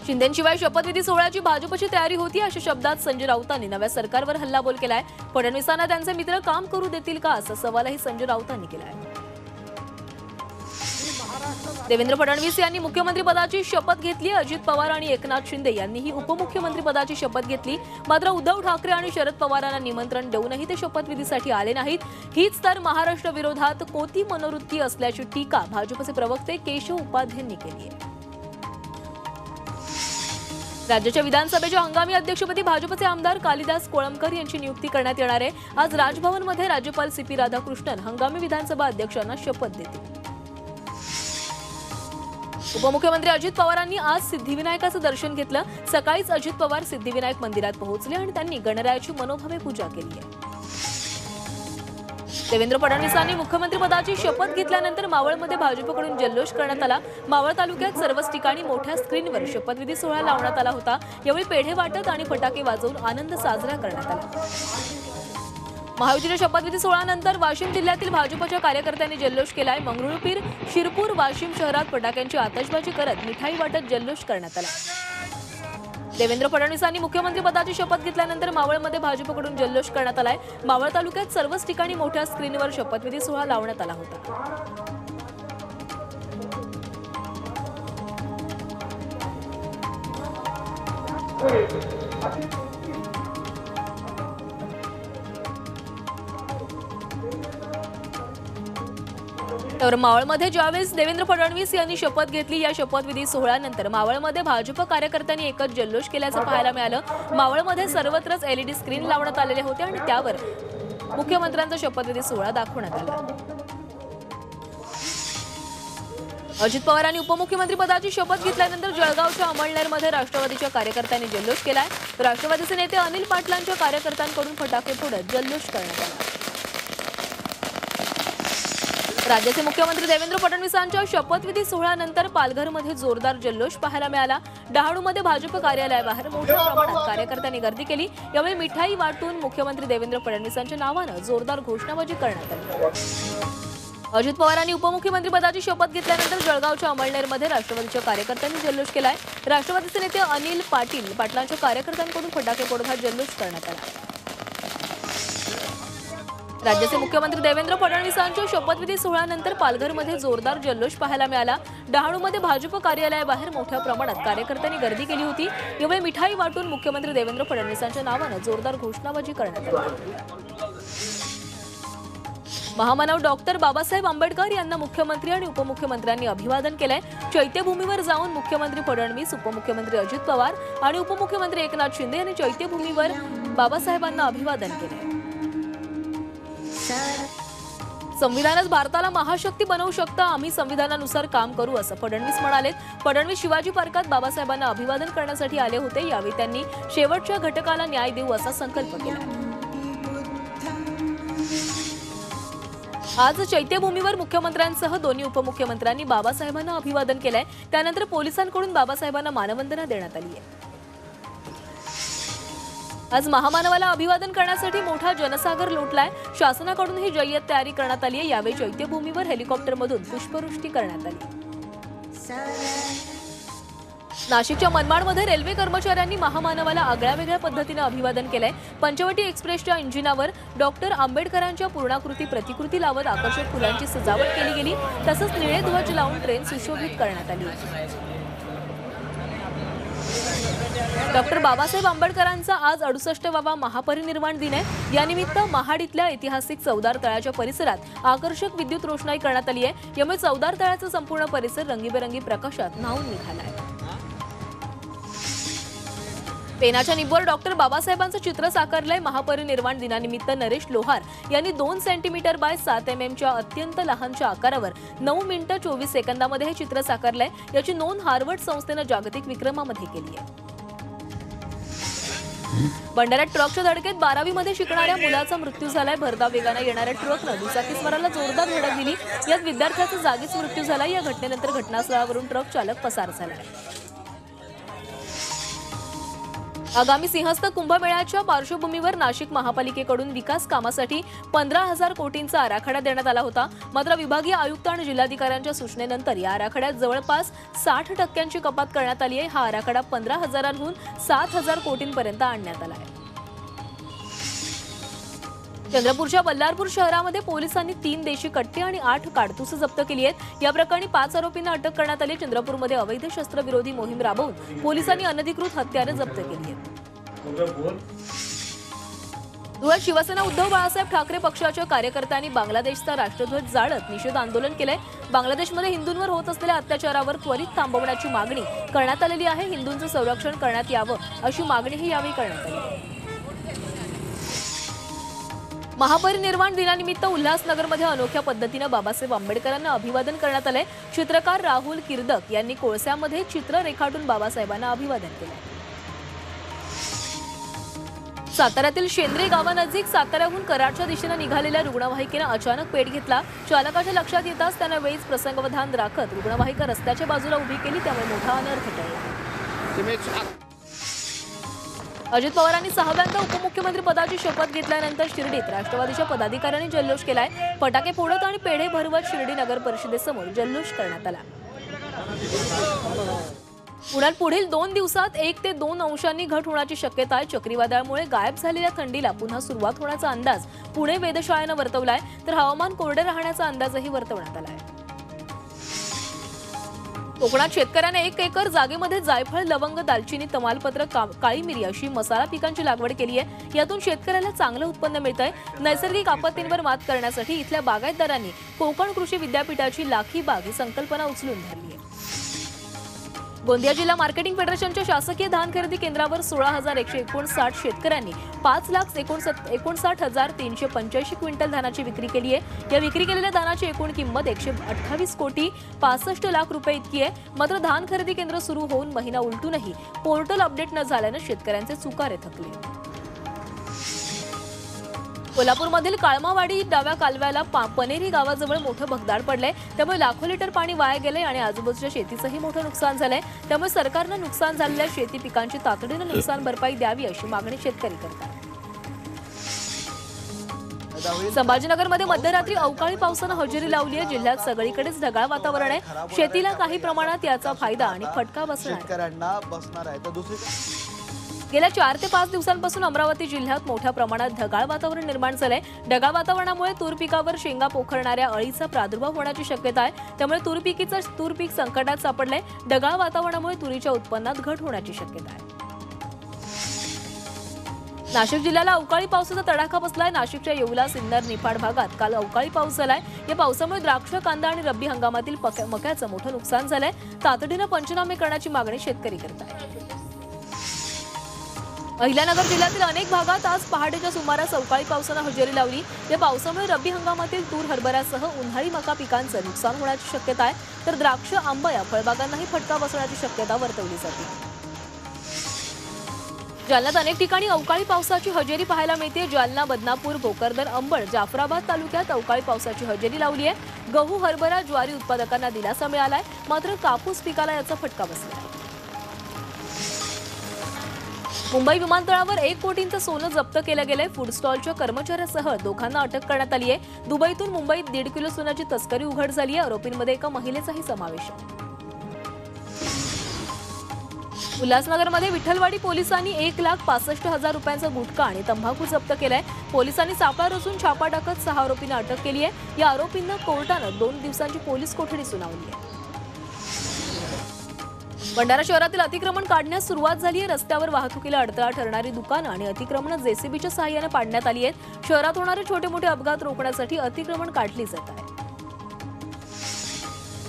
शिंदेशिवाय शपथविधी सोहळ्याची भाजपची तयारी होती अशा शब्दात संजय राऊतांनी नव्या सरकारवर हल्लाबोल केलाय। फडणवीसांना त्यांचे मित्र काम करू देतील का असा सवालही संजय राऊतांनी केलाय। देवेंद्र फडणवीस यांनी मुख्यमंत्रीपदाची शपथ घेतली। अजित पवार आणि एकनाथ शिंदे यांनीही उपमुख्यमंत्रीपदाची शपथ घेतली। मात्र उद्धव ठाकरे आणि शरद पवारांना निमंत्रण देऊनही ते शपथविधीसाठी आले नाहीत। हीच तर महाराष्ट्र विरोधात कोती मनोवृत्ती असल्याची टीका भाजपचे प्रवक्ते केशव उपाध्यायांनी केली आहे। राज्याच्या विधानसभेच्या हंगामी अध्यक्षपदी भाजपचे आमदार कालिदास कोळंबकर यांची नियुक्ती करण्यात येणार आहे। आज राजभवनमध्ये राज्यपाल सीपी राधाकृष्णन हंगामी विधानसभा अध्यक्षांना शपथ देतील। उपमुख्यमंत्री अजित पवारांनी आज सिद्धिविनायकाचं दर्शन घेतलं। सकाळीच अजित पवार सिद्धिविनायक मंदिरात पोहोचले आणि त्यांनी गणरायाची मनोभावे पूजा केली आहे। देवेंद्र फडणवीसांनी मुख्यमंत्रीपदाची शपथ घेतल्यानंतर मावळमध्ये भाजपकडून जल्लोष करण्यात आला। मावळ तालुक्यात सर्वच ठिकाणी मोठ्या स्क्रीनवर शपथविधी सोहळा लावण्यात आला होता। यावेळी पेढे वाटत आणि फटाके वाजवून आनंद साजरा करण्यात आला। महायुतीच्या शपथविधी सोहळ्यानंतर वाशिम जिल्ह्यातील भाजपच्या कार्यकर्त्यांनी जल्लोष केलाय। मंगरुळपीर, शिरपूर, वाशिम शहरात फटाक्यांची आतषबाजी करत मिठाई वाटत जल्लोष करण्यात आला। देवेंद्र फडणवीसांनी मुख्यमंत्रीपदाची शपथ घेतल्यानंतर मावळमध्ये भाजपकडून जल्लोष करण्यात आलाय। मावळ तालुक्यात सर्वच ठिकाणी मोठ्या स्क्रीनवर शपथविधी सोहळा लावण्यात आला होता। तर मावळमध्ये ज्यावेळेस देवेंद्र फडणवीस यांनी शपथ घेतली, या शपथविधी सोहळ्यानंतर मावळमध्ये भाजप कार्यकर्त्यांनी एकच जल्लोष केल्याचं पाहायला मिळालं। मावळमध्ये सर्वत्रच एलईडी स्क्रीन लावण्यात आलेले होते आणि त्यावर मुख्यमंत्र्यांचा शपथविधी सोहळा दाखवण्यात आला। अजित पवारांनी उपमुख्यमंत्रीपदाची शपथ घेतल्यानंतर जळगावच्या अमळनेरमध्ये राष्ट्रवादीच्या कार्यकर्त्यांनी जल्लोष केलाय। राष्ट्रवादीचे नेते अनिल पाटलांच्या कार्यकर्त्यांकडून फटाके फोडत जल्लोष करण्यात आला। राज्याचे मुख्यमंत्री देवेंद्र फडणवीसांच्या शपथविधी सोहळ्यानंतर पालघरमध्ये जोरदार जल्लोष पाहायला मिळाला। डहाणूमध्ये भाजप कार्यालयाबाहेर मोठ्या प्रमाणात कार्यकर्त्यांनी गर्दी केली। यावेळी मिठाई वाटून मुख्यमंत्री देवेंद्र फडणवीसांच्या नावानं जोरदार घोषणाबाजी करण्यात आली। अजित पवारांनी उपमुख्यमंत्रीपदाची शपथ घेतल्यानंतर जळगावच्या अमळनेरमध्ये राष्ट्रवादीच्या कार्यकर्त्यांनी जल्लोष केलाय। राष्ट्रवादीचे नेते अनिल पाटलांच्या कार्यकर्त्यांकडून फटाके फोडत हा जल्लोष करण्यात आला। राज्याचे मुख्यमंत्री देवेंद्र फडणवीसांच्या शपथविधी सोहळ्यानंतर पालघरमध्ये जोरदार जल्लोष पाहायला मिळाला। डहाणूमध्ये भाजप कार्यालयाबाहेर मोठ्या प्रमाणात कार्यकर्त्यांनी गर्दी केली होती। यावेळी मिठाई वाटून मुख्यमंत्री देवेंद्र फडणवीसांच्या नावानं जोरदार घोषणाबाजी करण्यात आली। महामानव डॉक्टर बाबासाहेब आंबेडकर यांना मुख्यमंत्री आणि उपमुख्यमंत्र्यांनी अभिवादन केलंय। चैत्यभूमीवर जाऊन मुख्यमंत्री फडणवीस, उपमुख्यमंत्री अजित पवार आणि उपमुख्यमंत्री एकनाथ शिंदे यांनी चैत्यभूमीवर बाबासाहेबांना अभिवादन केलंय। संविधानच भारताला महाशक्ती बनवू शकतं, आम्ही संविधानानुसार काम करू असं फडणवीस म्हणालेत। फडणवीस शिवाजी पार्कात बाबासाहेबांना अभिवादन करण्यासाठी आले होते। यावेळी त्यांनी शेवटच्या घटकाला न्याय देऊ असा संकल्प केला। आज चैत्यभूमीवर मुख्यमंत्र्यांसह दोन्ही उपमुख्यमंत्र्यांनी बाबासाहेबांना अभिवादन केलंय। त्यानंतर पोलिसांकडून बाबासाहेबांना मानवंदना देण्यात आली आहे। आज महामानवाला अभिवादन करण्यासाठी मोठा जनसागर लोटलाय। शासनाकडून ही जय्यत तयारी करण्यात आली आहे। यावेळी चैत्यभूमीवर हेलिकॉप्टरमधून पुष्पवृष्टी करण्यात आली। नाशिकच्या मनमाडमध्ये रेल्वे कर्मचाऱ्यांनी महामानवाला आगळ्यावेगळ्या पद्धतीने अभिवादन केलंय। पंचवटी एक्सप्रेसच्या इंजिनावर डॉक्टर आंबेडकरांच्या पूर्णाकृती प्रतिकृती लावत आकर्षक फुलांची सजावट केली गेली। तसंच निळे ध्वज लावून ट्रेन सुशोभित करण्यात आली। डॉक्टर बाबासाहेब आंबेडकरांचा आज 68वा महापरिनिर्वाण दिन आहे। यानिमित्त महाड इथल्या ऐतिहासिक चौदार तळ्याच्या परिसरात आकर्षक विद्युत रोषणाई करण्यात आली आहे। यामुळे चौदार तळ्याचा संपूर्ण परिसर रंगीबेरंगी प्रकाशात न्हाऊन निघाला आहे। पेनाच्या निब्बर डॉक्टर बाबासाहेबांचं चित्र साकारलंय। महापरिनिर्वाण दिनानिमित्त नरेश लोहार यांनी 2 सेंटीमीटर बाय 7 mm अत्यंत लहानच्या आकारावर 9 मिनिटं 24 सेकंदामध्ये हे चित्र साकारलंय। याची नोंद हार्वर्ड संस्थेनं जागतिक विक्रमामध्ये केली आहे। भंडाऱ्यात ट्रकच्या धडकेत 12वी मध्ये शिकणाऱ्या मुलाचा मृत्यू झालाय। भरधाव वेगाने येणाऱ्या ट्रकनं दुचाकीस्वाराला जोरदार धडक दिली। यात विद्यार्थ्याचा जागीच मृत्यू झाला। या घटनेनंतर घटनास्थळावरून ट्रक चालक पसार झाला। आगामी सिंहस्थ कुंभमेळ्याच्या पार्श्वभूमीवर नाशिक महापालिकेकडून विकास कामासाठी 15,000 कोटींचा आराखडा देण्यात आला होता। मात्र विभागीय आयुक्त आणि जिल्हाधिकाऱ्यांच्या सूचनेनंतर या आराखड्यात जवळपास 60% कपात करण्यात आली आहे। हा आराखडा 15,000हून 7,000 कोटींपर्यंत आणण्यात आला आहे। चंद्रपूरच्या बल्लारपूर शहरामध्ये पोलिसांनी 3 देशी कट्टे आणि 8 काडतुसं जप्त केली आहेत। या प्रकरणी 5 आरोपींना अटक करण्यात आली। चंद्रपूरमध्ये अवैध शस्त्रविरोधी मोहीम राबवून पोलिसांनी अनधिकृत हत्यारे जप्त केली आहेत। धुळ्यात शिवसेना उद्धव बाळासाहेब ठाकरे पक्षाच्या कार्यकर्त्यांनी बांगलादेशचा राष्ट्रध्वज जाळत निषेध आंदोलन केलंय। बांगलादेशमध्ये हिंदूंवर होत असलेल्या अत्याचारावर त्वरित थांबवण्याची मागणी करण्यात आलेली आहे। हिंदूंचं संरक्षण करण्यात यावं अशी मागणीही यावेळी करण्यात आली। महापरिनिर्वाण दिनानिमित्त उल्हासनगरमध्ये अनोख्या पद्धतीने बाबासाहेब आंबेडकरांना अभिवादन करण्यात आले। चित्रकार राहुल किर्दक यांनी कोळस्यामध्ये चित्र रेखाटून बाबासाहेबांना अभिवादन केले। साताऱ्यातील शेंद्रे गावानजीक साताऱ्याहून कराडच्या दिशेने निघालेल्या रुग्णवाहिकेने अचानक पेट घेतला। चालकाच्या लक्षात येताच त्याने वेळीच प्रसंगावधान राखत रुग्णवाहिका रस्त्याच्या बाजूला उभी केली, त्यामुळे मोठा अनर्थ टळला। अजित पवारांनी 6व्यांदा उपमुख्यमंत्री पदाची शपथ घेतल्यानंतर शिर्डीत राष्ट्रवादीच्या पदाधिकाऱ्यांनी जल्लोष केलाय। फटाके फोडत आणि पेढे भरवत शिर्डी नगर परिषदेसमोर जल्लोष करण्यात आला। पुण्यात पुढील 2 दिवसात 1 ते 2 अंशांनी घट होण्याची शक्यता आहे। चक्रीवादळामुळे गायब झालेल्या थंडीला पुन्हा सुरुवात होण्याचा अंदाज पुणे वेधशाळेने वर्तवलाय, तर हवामान कोरडे राहण्याचा अंदाजही वर्तवण्यात आलाय। कोकणात शेतकऱ्यांना 1 एकर जागेमध्ये जायफळ, लवंग, दालचिनी, तमालपत्र, काळी मिरी अशी मसाला पिकांची लागवड केली आहे। यातून शेतकऱ्याला चांगलं उत्पन्न मिळतंय। नैसर्गिक आपत्तींवर मात करण्यासाठी इथल्या बागायतदारांनी कोकण कृषी विद्यापीठाची लाखी बाग ही संकल्पना उचलून धरली आहे। गोंदिया जिल्हा मार्केटिंग फेडरेशनच्या शासकीय धान खरेदी केंद्रावर 16,159 शेतकऱ्यांनी 5,59,385 क्विंटल धानाची विक्री केली आहे। या विक्री केलेल्या धानाची एकूण किंमत 128 कोटी 65 लाख रुपये इतकी आहे। मात्र धान खरेदी केंद्र सुरू होऊन महिना उलटूनही पोर्टल अपडेट न झाल्याने शेतकऱ्यांचे चुकारे थकले। कोल्हापूरमधील काळमावाडी डाव्या कालव्याला पनेरी गावाजवळ मोठं भगदाड पडलंय, त्यामुळे लाखो लिटर पाणी वाया गेलंय आणि आजूबाजूच्या शेतीचंही मोठं नुकसान झालंय। त्यामुळे सरकारनं नुकसान झालेल्या शेती पिकांची तातडीनं नुकसान भरपाई द्यावी अशी मागणी शेतकरी करतात। संभाजीनगरमध्ये मध्यरात्री अवकाळी पावसानं हजेरी लावली आहे। जिल्ह्यात सगळीकडेच ढगाळ वातावरण आहे। शेतीला काही प्रमाणात याचा फायदा आणि फटका बसणार आहे। गेल्या 4 ते 5 दिवसांपासून अमरावती जिल्ह्यात मोठ्या प्रमाणात ढगाळ वातावरण निर्माण झालंय। ढगाळ वातावरणामुळे तूर पिकावर शेंगा पोखरणाऱ्या अळीचा प्रादुर्भाव होण्याची शक्यता आहे, त्यामुळे तूर पीक संकटात सापडलंय। ढगाळ वातावरणामुळे तुरीच्या उत्पन्नात घट होण्याची शक्यता आहे। नाशिक जिल्ह्याला अवकाळी पावसाचा तडाखा बसलाय। नाशिकच्या येवला, सिन्नर, निफाड भागात काल अवकाळी पाऊस झालाय। या पावसामुळे द्राक्ष, कांदा आणि रब्बी हंगामातील मक्याचं मोठं नुकसान झालंय। तातडीनं पंचनामे करण्याची मागणी शेतकरी करतात। अहिल्यानगर जिल्ह्यातील अनेक भागात आज पहाटेच्या सुमारास अवकाळी पावसानं हजेरी लावली। या पावसामुळे रब्बी हंगामातील तूर, हरभऱ्यासह उन्हाळी मका पिकांचं नुकसान होण्याची शक्यता आहे, तर द्राक्ष, आंबा या फळबागांनाही फटका बसण्याची शक्यता वर्तवली जाते। जालन्यात अनेक ठिकाणी अवकाळी पावसाची हजेरी पाहायला मिळते। जालना, बदनापूर, भोकरदन, अंबड, जाफराबाद तालुक्यात अवकाळी पावसाची हजेरी लावली आहे। गहू, हरभरा, ज्वारी उत्पादकांना दिलासा मिळालाय, मात्र कापूस पिकाला याचा फटका बसला आहे। मुंबई विमानतळावर 1 कोटींचं सोनं जप्त केलं गेलंय। फूड स्टॉलच्या कर्मचाऱ्यासह दोघांना अटक करण्यात आली आहे। दुबईतून मुंबईत 1.5 किलो सोन्याची तस्करी उघड झाली आहे। आरोपींमध्ये एका महिलेचाही समावेश आहे। उल्हासनगरमध्ये विठ्ठलवाडी पोलिसांनी 1,65,000 रुपयांचा गुटखा आणि तंबाखू जप्त केलाय। पोलिसांनी सापळा रचून छापा टाकत 6 आरोपींना अटक केली आहे। या आरोपींना कोर्टानं 2 दिवसांची पोलीस कोठडी सुनावली आहे। भंडारा शहरातील अतिक्रमण काढण्यास सुरुवात झाली आहे। रस्त्यावर वाहतुकीला अडथळा ठरणारी दुकानं आणि अतिक्रमण जेसीबीच्या सहाय्याने पाडण्यात आली आहेत। शहरात होणारे छोटे मोठे अपघात रोखण्यासाठी अतिक्रमण काढली जात आहे।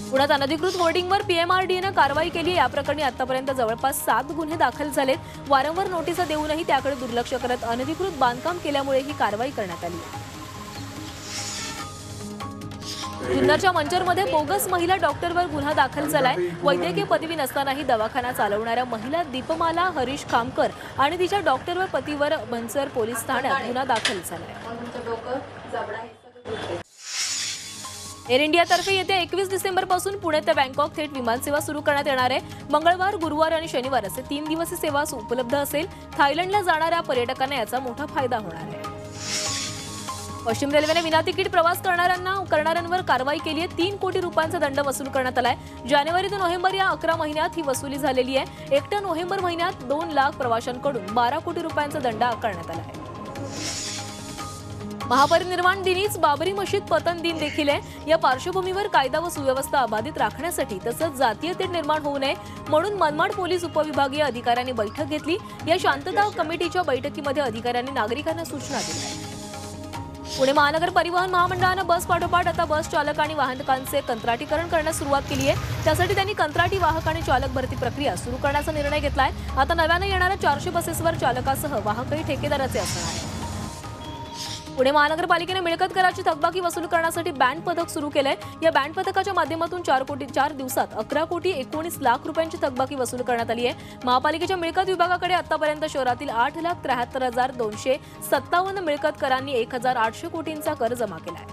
पुण्यात अनधिकृत होर्डिंगवर पीएमआरडीएनं कारवाई केली आहे। या प्रकरणी आतापर्यंत जवळपास 7 गुन्हे दाखल झालेत। वारंवार नोटिसा देऊनही त्याकडे दुर्लक्ष करत अनधिकृत बांधकाम केल्यामुळे ही कारवाई करण्यात आली आहे। जुन्नरच्या मंचरमध्ये बोगस महिला डॉक्टरवर गुन्हा दाखल झालाय। वैद्यकीय पदवी नसतानाही दवाखाना चालवणाऱ्या महिला दीपमाला हरीश खामकर आणि तिच्या डॉक्टरवर पतीवर मंचर पोलीस ठाण्यात गुन्हा दाखल झालाय। एअर इंडियातर्फे येत्या 21 डिसेंबरपासून पुणे ते बँकॉक थेट विमानसेवा सुरू करण्यात येणार आहे. मंगळवार, गुरुवार आणि शनिवार असे 3 दिवस ही सेवा उपलब्ध असेल. थायलंडला जाणाऱ्या पर्यटकांना याचा मोठा फायदा होणार आहे. पश्चिम रेल्वेने विनातिकीट प्रवास करणाऱ्यांवर कारवाई केली आहे. 3 कोटी रुपयांचा दंड वसूल करण्यात आलाय. जानेवारी ते नोव्हेंबर या 11 महिन्यात ही वसुली झालेली आहे. एकट्या नोव्हेंबर महिन्यात 2 लाख प्रवाशांकडून 12 कोटी रुपयांचा दंड आकारण्यात आला आहे. महापरिनिर्वाण दिनीच बाबरी मशीद पतन दिन देखील आहे. या पार्श्वभूमीवर कायदा व सुव्यवस्था अबाधित राखण्यासाठी तसंच जातीय तेढ निर्माण होऊ नये म्हणून मनमाड पोलीस उपविभागीय अधिकाऱ्यांनी बैठक घेतली. या शांतता कमिटीच्या बैठकीमध्ये अधिकाऱ्यांनी नागरिकांना सूचना दिल्या. पुणे महानगर परिवहन महामंडळानं बस पाठोपाठ आता बस चालक आणि वाहनकांचे कंत्राटीकरण करण्यास सुरुवात केली आहे. त्यासाठी त्यांनी कंत्राटी वाहक आणि चालक भरती प्रक्रिया सुरू करण्याचा निर्णय घेतलाय. आता नव्याने येणाऱ्या 400 बसेसवर चालकासह वाहकही ठेकेदाराचे असणार आहे. पुणे महानगरपालिकेने मिळकत कराची थकबाकी वसूल करण्यासाठी बँड पथक सुरू केलंय. या बँड पथकाच्या माध्यमातून 4 दिवसात 11 कोटी 19 लाख रुपयांची थकबाकी वसूल करण्यात आली आहे. महापालिकेच्या मिळकत विभागाकडे आतापर्यंत शहरातील 8,73,257 मिळकत करांनी 1,800 कोटींचा कर जमा केला आहे.